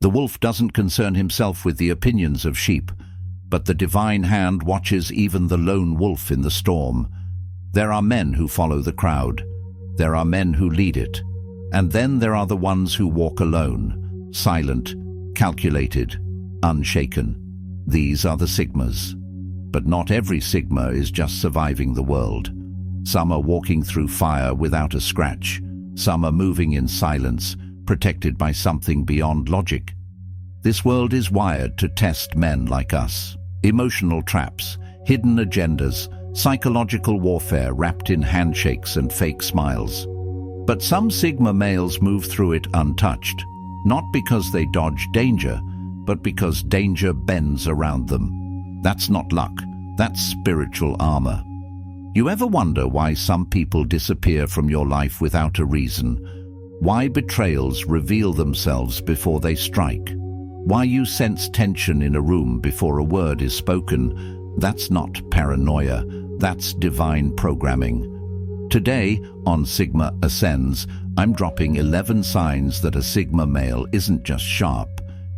The wolf doesn't concern himself with the opinions of sheep, but the divine hand watches even the lone wolf in the storm. There are men who follow the crowd. There are men who lead it. And then there are the ones who walk alone, silent, calculated, unshaken. These are the Sigmas. But not every Sigma is just surviving the world. Some are walking through fire without a scratch. Some are moving in silence, protected by something beyond logic. This world is wired to test men like us. Emotional traps, hidden agendas, psychological warfare wrapped in handshakes and fake smiles. But some Sigma males move through it untouched, not because they dodge danger, but because danger bends around them. That's not luck, that's spiritual armor. You ever wonder why some people disappear from your life without a reason? Why betrayals reveal themselves before they strike? Why you sense tension in a room before a word is spoken? That's not paranoia, that's divine programming. Today, on Sigma Ascends, I'm dropping 11 signs that a Sigma male isn't just sharp.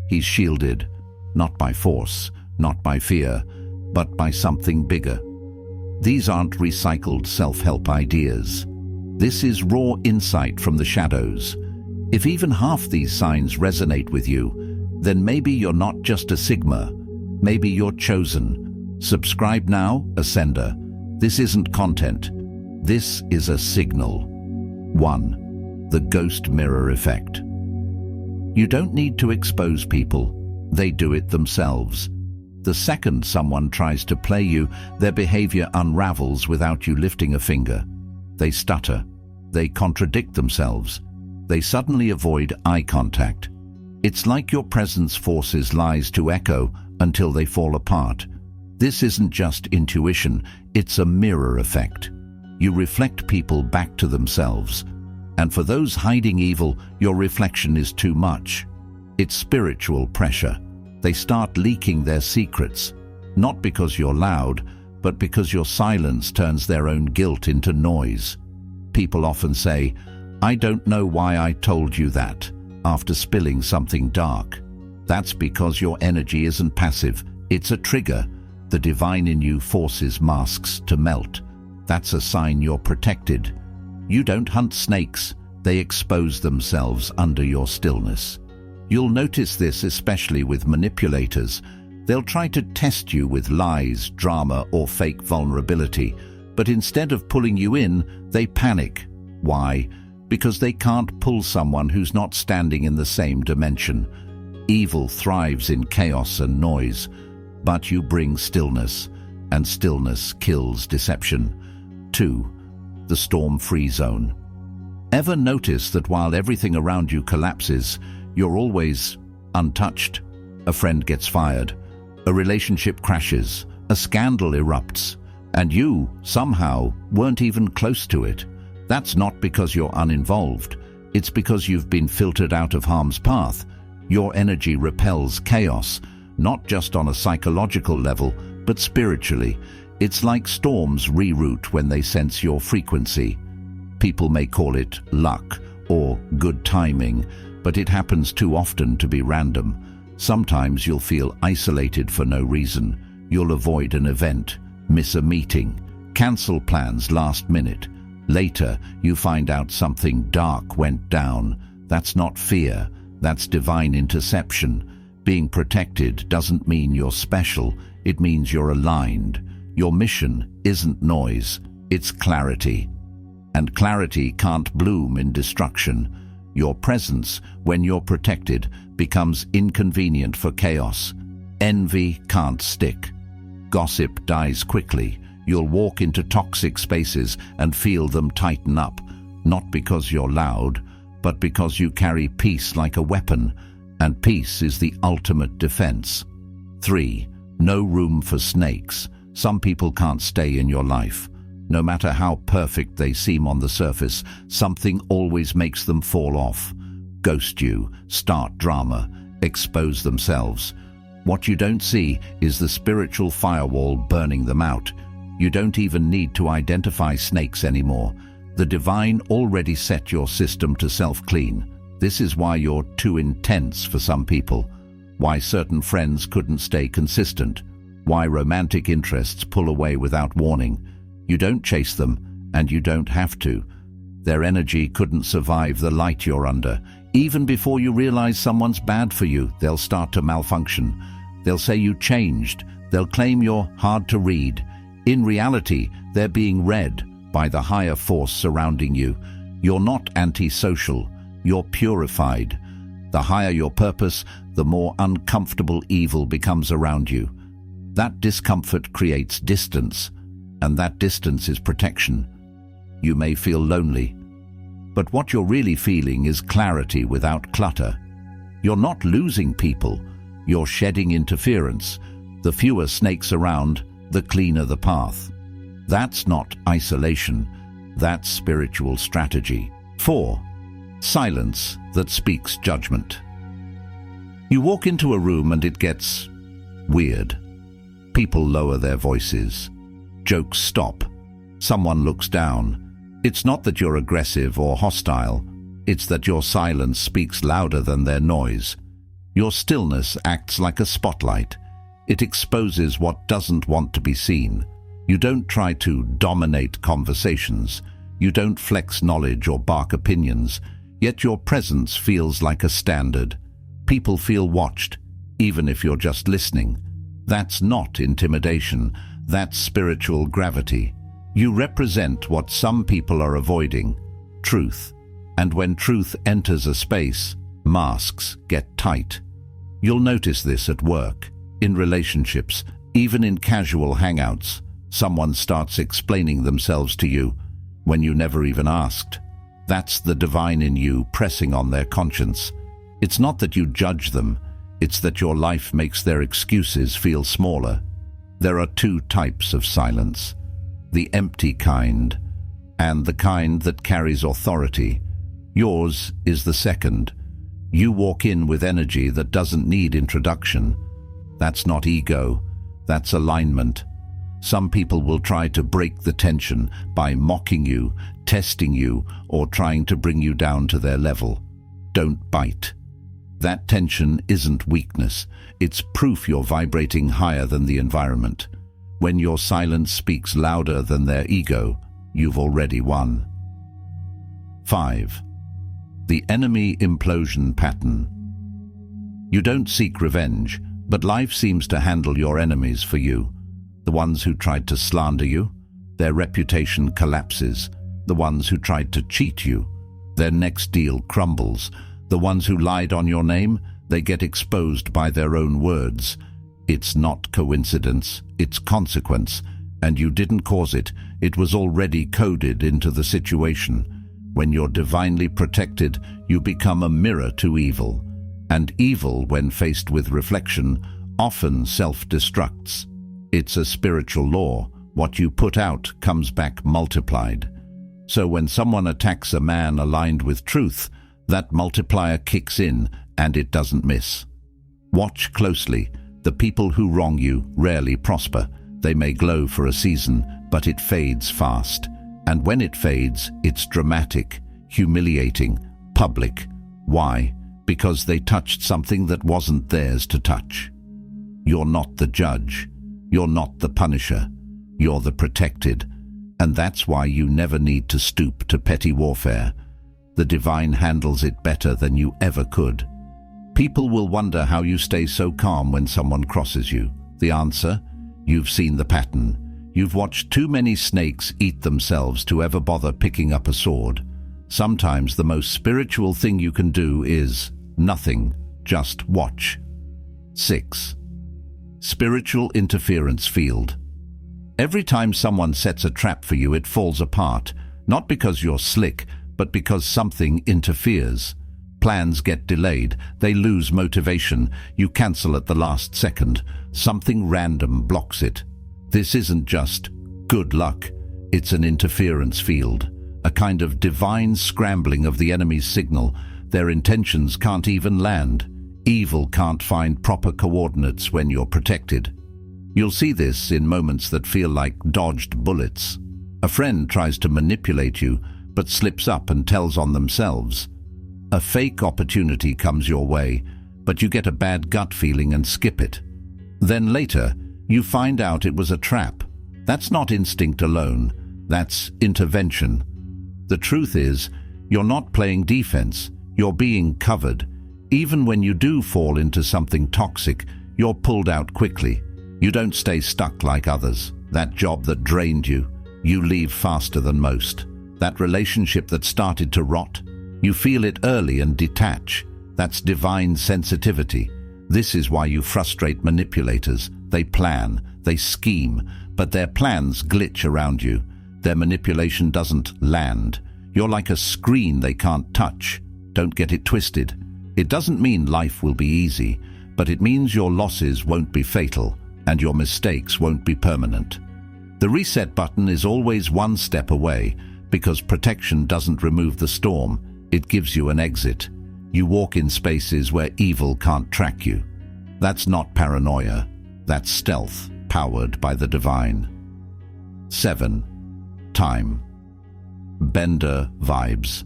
He's shielded, not by force, not by fear, but by something bigger. These aren't recycled self-help ideas. This is raw insight from the shadows. If even half these signs resonate with you, then maybe you're not just a Sigma. Maybe you're chosen. Subscribe now, Ascender. This isn't content. This is a signal. 1. The ghost mirror effect. You don't need to expose people. They do it themselves. The second someone tries to play you, their behavior unravels without you lifting a finger. They stutter. They contradict themselves. They suddenly avoid eye contact. It's like your presence forces lies to echo until they fall apart. This isn't just intuition, it's a mirror effect. You reflect people back to themselves. And for those hiding evil, your reflection is too much. It's spiritual pressure. They start leaking their secrets, not because you're loud, but because your silence turns their own guilt into noise. People often say, "I don't know why I told you that," after spilling something dark. That's because your energy isn't passive, it's a trigger. The divine in you forces masks to melt. That's a sign you're protected. You don't hunt snakes, they expose themselves under your stillness. You'll notice this especially with manipulators. They'll try to test you with lies, drama, or fake vulnerability, but instead of pulling you in, they panic. Why? Because they can't pull someone who's not standing in the same dimension. Evil thrives in chaos and noise, but you bring stillness, and stillness kills deception. 2. The StormFree Zone. Ever notice that while everything around you collapses, you're always untouched? A friend gets fired, a relationship crashes, a scandal erupts, and you, somehow, weren't even close to it. That's not because you're uninvolved. It's because you've been filtered out of harm's path. Your energy repels chaos, not just on a psychological level, but spiritually. It's like storms reroute when they sense your frequency. People may call it luck or good timing, but it happens too often to be random. Sometimes you'll feel isolated for no reason. You'll avoid an event, miss a meeting, cancel plans last minute. Later, you find out something dark went down. That's not fear, that's divine interception. Being protected doesn't mean you're special, it means you're aligned. Your mission isn't noise, it's clarity. And clarity can't bloom in destruction. Your presence, when you're protected, becomes inconvenient for chaos. Envy can't stick. Gossip dies quickly. You'll walk into toxic spaces and feel them tighten up, not because you're loud, but because you carry peace like a weapon, and peace is the ultimate defense. 3. No room for snakes. Some people can't stay in your life. No matter how perfect they seem on the surface, something always makes them fall off. Ghost you, start drama, expose themselves. What you don't see is the spiritual firewall burning them out. You don't even need to identify snakes anymore. The divine already set your system to self-clean. This is why you're too intense for some people, why certain friends couldn't stay consistent, why romantic interests pull away without warning. You don't chase them, and you don't have to. Their energy couldn't survive the light you're under. Even before you realize someone's bad for you, they'll start to malfunction. They'll say you changed. They'll claim you're hard to read. In reality, they're being read by the higher force surrounding you. You're not antisocial. You're purified. The higher your purpose, the more uncomfortable evil becomes around you. That discomfort creates distance, and that distance is protection. You may feel lonely, but what you're really feeling is clarity without clutter. You're not losing people, you're shedding interference. The fewer snakes around, the cleaner the path. That's not isolation, that's spiritual strategy. 4. Silence that speaks judgment. You walk into a room and it gets weird. People lower their voices. Jokes stop. Someone looks down. It's not that you're aggressive or hostile. It's that your silence speaks louder than their noise. Your stillness acts like a spotlight. It exposes what doesn't want to be seen. You don't try to dominate conversations. You don't flex knowledge or bark opinions. Yet your presence feels like a standard. People feel watched, even if you're just listening. That's not intimidation. That's spiritual gravity. You represent what some people are avoiding, truth. And when truth enters a space, masks get tight. You'll notice this at work, in relationships, even in casual hangouts. Someone starts explaining themselves to you when you never even asked. That's the divine in you pressing on their conscience. It's not that you judge them, it's that your life makes their excuses feel smaller. There are 2 types of silence. The empty kind, and the kind that carries authority. Yours is the second. You walk in with energy that doesn't need introduction. That's not ego, that's alignment. Some people will try to break the tension by mocking you, testing you, or trying to bring you down to their level. Don't bite. That tension isn't weakness, it's proof you're vibrating higher than the environment. When your silence speaks louder than their ego, you've already won. 5. The enemy implosion pattern. You don't seek revenge, but life seems to handle your enemies for you. The ones who tried to slander you, their reputation collapses. The ones who tried to cheat you, their next deal crumbles. The ones who lied on your name, they get exposed by their own words. It's not coincidence, it's consequence, and you didn't cause it. It was already coded into the situation. When you're divinely protected, you become a mirror to evil. And evil, when faced with reflection, often self-destructs. It's a spiritual law. What you put out comes back multiplied. So when someone attacks a man aligned with truth, that multiplier kicks in and it doesn't miss. Watch closely. The people who wrong you rarely prosper. They may glow for a season, but it fades fast. And when it fades, it's dramatic, humiliating, public. Why? Because they touched something that wasn't theirs to touch. You're not the judge. You're not the punisher. You're the protected. And that's why you never need to stoop to petty warfare. The divine handles it better than you ever could. People will wonder how you stay so calm when someone crosses you. The answer? You've seen the pattern. You've watched too many snakes eat themselves to ever bother picking up a sword. Sometimes the most spiritual thing you can do is nothing, just watch. 6. Spiritual interference field. Every time someone sets a trap for you, it falls apart, not because you're slick, but because something interferes. Plans get delayed, they lose motivation, you cancel at the last second. Something random blocks it. This isn't just good luck, it's an interference field, a kind of divine scrambling of the enemy's signal. Their intentions can't even land. Evil can't find proper coordinates when you're protected. You'll see this in moments that feel like dodged bullets. A friend tries to manipulate you, but slips up and tells on themselves. A fake opportunity comes your way, but you get a bad gut feeling and skip it. Then later, you find out it was a trap. That's not instinct alone, that's intervention. The truth is, you're not playing defense, you're being covered. Even when you do fall into something toxic, you're pulled out quickly. You don't stay stuck like others. That job that drained you, you leave faster than most. That relationship that started to rot, you feel it early and detach. That's divine sensitivity. This is why you frustrate manipulators. They plan, they scheme, but their plans glitch around you. Their manipulation doesn't land. You're like a screen they can't touch. Don't get it twisted. It doesn't mean life will be easy, but it means your losses won't be fatal and your mistakes won't be permanent. The reset button is always one step away, because protection doesn't remove the storm, it gives you an exit. You walk in spaces where evil can't track you. That's not paranoia, that's stealth, powered by the divine. 7. Time. Bender vibes.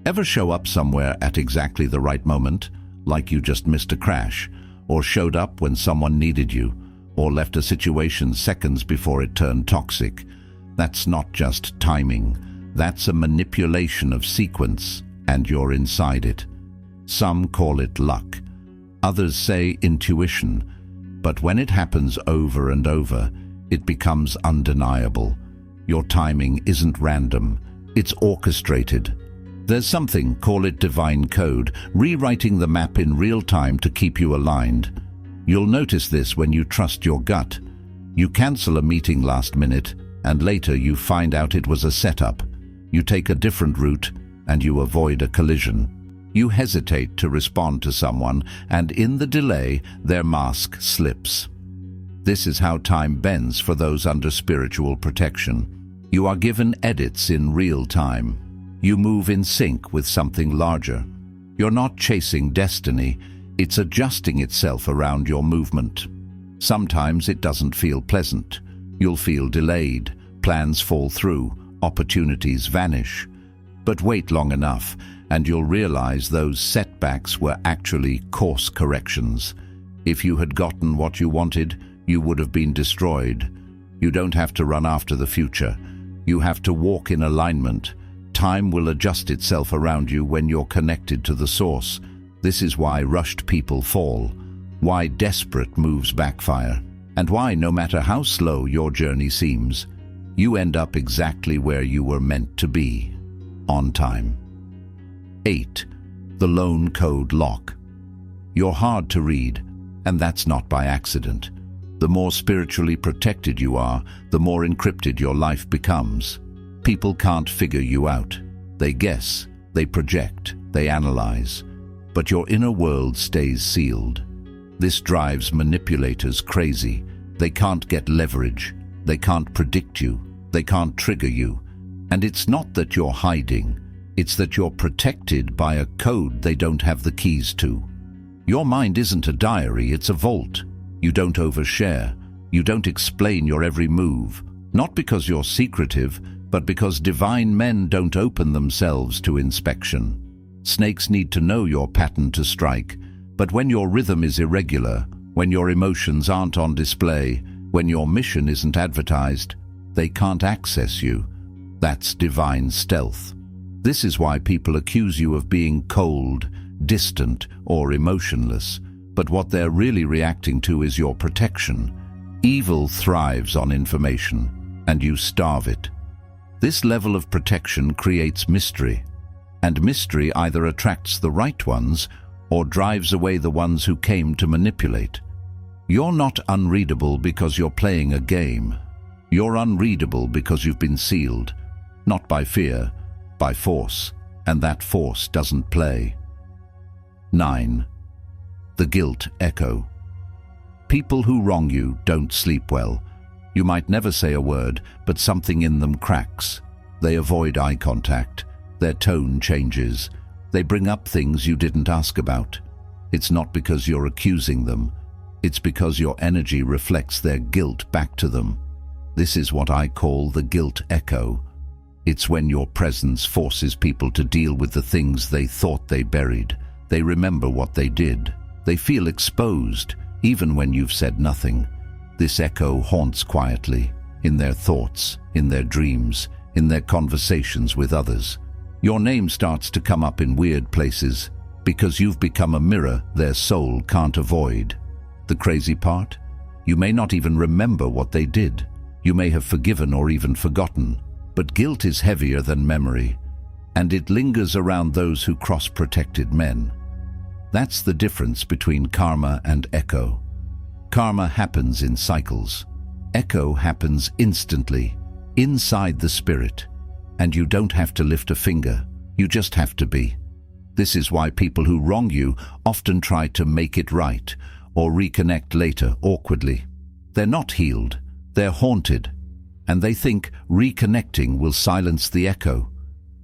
Ever show up somewhere at exactly the right moment, like you just missed a crash, or showed up when someone needed you, or left a situation seconds before it turned toxic? That's not just timing, that's a manipulation of sequence, and you're inside it. Some call it luck, others say intuition, but when it happens over and over, it becomes undeniable. Your timing isn't random, it's orchestrated. There's something, call it divine code, rewriting the map in real time to keep you aligned. You'll notice this when you trust your gut. You cancel a meeting last minute, and later you find out it was a setup. You take a different route, and you avoid a collision. You hesitate to respond to someone, and in the delay, their mask slips. This is how time bends for those under spiritual protection. You are given edits in real time. You move in sync with something larger. You're not chasing destiny, it's adjusting itself around your movement. Sometimes it doesn't feel pleasant. You'll feel delayed, plans fall through, opportunities vanish. But wait long enough, and you'll realize those setbacks were actually course corrections. If you had gotten what you wanted, you would have been destroyed. You don't have to run after the future. You have to walk in alignment. Time will adjust itself around you when you're connected to the source. This is why rushed people fall, why desperate moves backfire, and why, no matter how slow your journey seems, you end up exactly where you were meant to be, on time. 8. The lone code lock. You're hard to read, and that's not by accident. The more spiritually protected you are, the more encrypted your life becomes. People can't figure you out. They guess, they project, they analyze. But your inner world stays sealed. This drives manipulators crazy. They can't get leverage. They can't predict you. They can't trigger you. And it's not that you're hiding. It's that you're protected by a code they don't have the keys to. Your mind isn't a diary, it's a vault. You don't overshare. You don't explain your every move. Not because you're secretive, but because divine men don't open themselves to inspection. Snakes need to know your pattern to strike, but when your rhythm is irregular, when your emotions aren't on display, when your mission isn't advertised, they can't access you. That's divine stealth. This is why people accuse you of being cold, distant, or emotionless, but what they're really reacting to is your protection. Evil thrives on information, and you starve it. This level of protection creates mystery, and mystery either attracts the right ones or drives away the ones who came to manipulate. You're not unreadable because you're playing a game. You're unreadable because you've been sealed, not by fear, by force, and that force doesn't play. 9. The guilt echo. People who wrong you don't sleep well. You might never say a word, but something in them cracks. They avoid eye contact. Their tone changes. They bring up things you didn't ask about. It's not because you're accusing them. It's because your energy reflects their guilt back to them. This is what I call the guilt echo. It's when your presence forces people to deal with the things they thought they buried. They remember what they did. They feel exposed, even when you've said nothing. This echo haunts quietly, in their thoughts, in their dreams, in their conversations with others. Your name starts to come up in weird places, because you've become a mirror their soul can't avoid. The crazy part? You may not even remember what they did. You may have forgiven or even forgotten. But guilt is heavier than memory, and it lingers around those who cross-protected men. That's the difference between karma and echo. Karma happens in cycles. Echo happens instantly, inside the spirit. And you don't have to lift a finger, you just have to be. This is why people who wrong you often try to make it right, or reconnect later awkwardly. They're not healed, they're haunted. And they think reconnecting will silence the echo.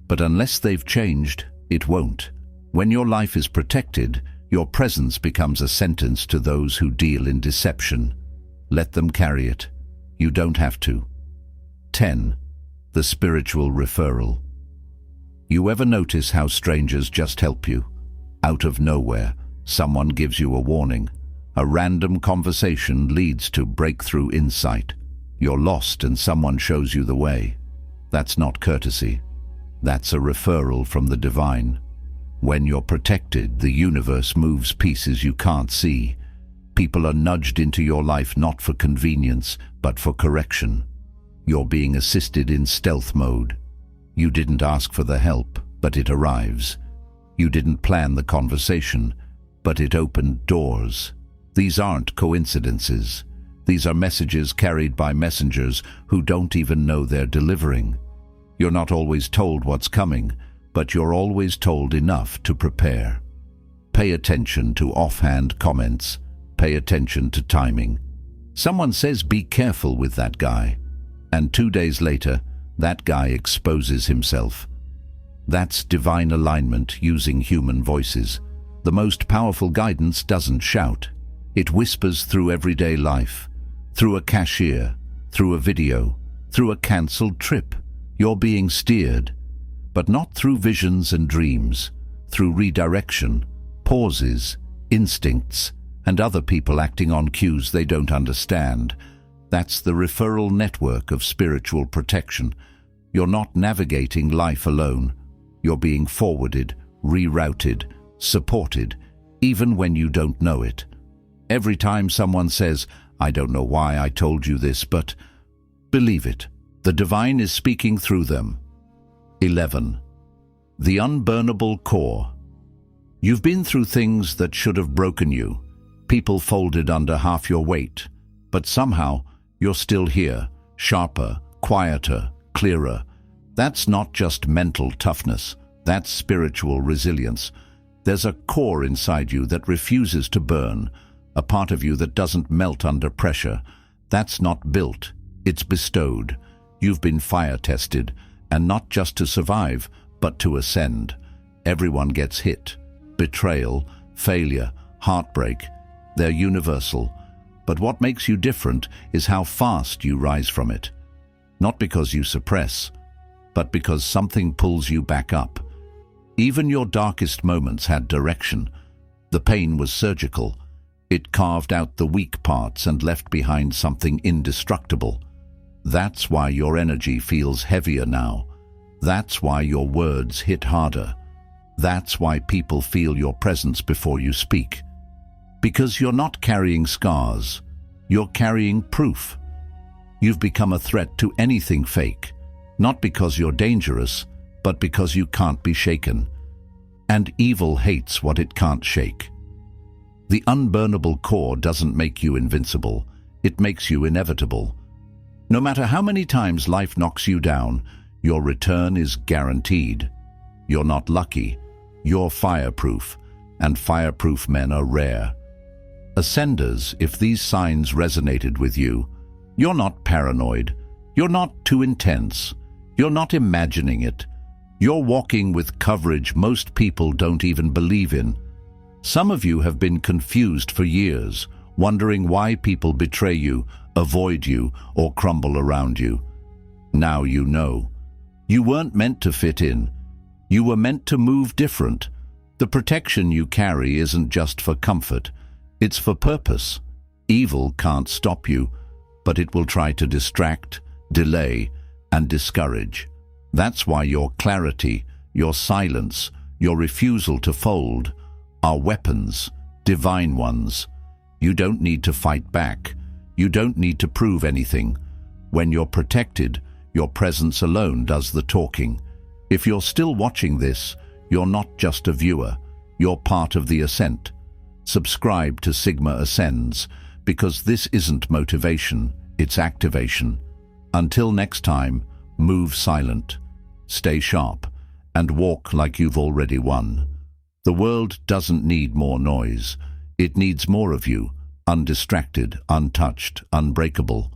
But unless they've changed, it won't. When your life is protected, your presence becomes a sentence to those who deal in deception. Let them carry it. You don't have to. 10. The Spiritual Referral. You ever notice how strangers just help you? Out of nowhere, someone gives you a warning. A random conversation leads to breakthrough insight. You're lost and someone shows you the way. That's not courtesy. That's a referral from the divine. When you're protected, the universe moves pieces you can't see. People are nudged into your life not for convenience, but for correction. You're being assisted in stealth mode. You didn't ask for the help, but it arrives. You didn't plan the conversation, but it opened doors. These aren't coincidences. These are messages carried by messengers who don't even know they're delivering. You're not always told what's coming, but you're always told enough to prepare. Pay attention to offhand comments. Pay attention to timing. Someone says, "Be careful with that guy." And 2 days later, that guy exposes himself. That's divine alignment using human voices. The most powerful guidance doesn't shout. It whispers through everyday life. Through a cashier, through a video, through a cancelled trip. You're being steered, but not through visions and dreams, through redirection, pauses, instincts, and other people acting on cues they don't understand. That's the referral network of spiritual protection. You're not navigating life alone. You're being forwarded, rerouted, supported, even when you don't know it. Every time someone says, "I don't know why I told you this, but..." believe it. The divine is speaking through them. 11. The Unburnable Core. You've been through things that should have broken you. People folded under half your weight. But somehow, you're still here, sharper, quieter, clearer. That's not just mental toughness. That's spiritual resilience. There's a core inside you that refuses to burn, a part of you that doesn't melt under pressure. That's not built, it's bestowed. You've been fire-tested, and not just to survive, but to ascend. Everyone gets hit. Betrayal, failure, heartbreak. They're universal. But what makes you different is how fast you rise from it. Not because you suppress, but because something pulls you back up. Even your darkest moments had direction. The pain was surgical. It carved out the weak parts and left behind something indestructible. That's why your energy feels heavier now. That's why your words hit harder. That's why people feel your presence before you speak. Because you're not carrying scars, you're carrying proof. You've become a threat to anything fake, not because you're dangerous, but because you can't be shaken. And evil hates what it can't shake. The unburnable core doesn't make you invincible, it makes you inevitable. No matter how many times life knocks you down, your return is guaranteed. You're not lucky, you're fireproof, and fireproof men are rare. Ascenders, if these signs resonated with you, you're not paranoid, you're not too intense, you're not imagining it. You're walking with coverage most people don't even believe in. Some of you have been confused for years, wondering why people betray you, avoid you, or crumble around you. Now you know. You weren't meant to fit in. You were meant to move different. The protection you carry isn't just for comfort. It's for purpose. Evil can't stop you, but it will try to distract, delay, and discourage. That's why your clarity, your silence, your refusal to fold are weapons, divine ones. You don't need to fight back. You don't need to prove anything. When you're protected, your presence alone does the talking. If you're still watching this, you're not just a viewer. You're part of the ascent. Subscribe to Sigma Ascends, because this isn't motivation, it's activation. Until next time, move silent, stay sharp, and walk like you've already won. The world doesn't need more noise. It needs more of you, undistracted, untouched, unbreakable.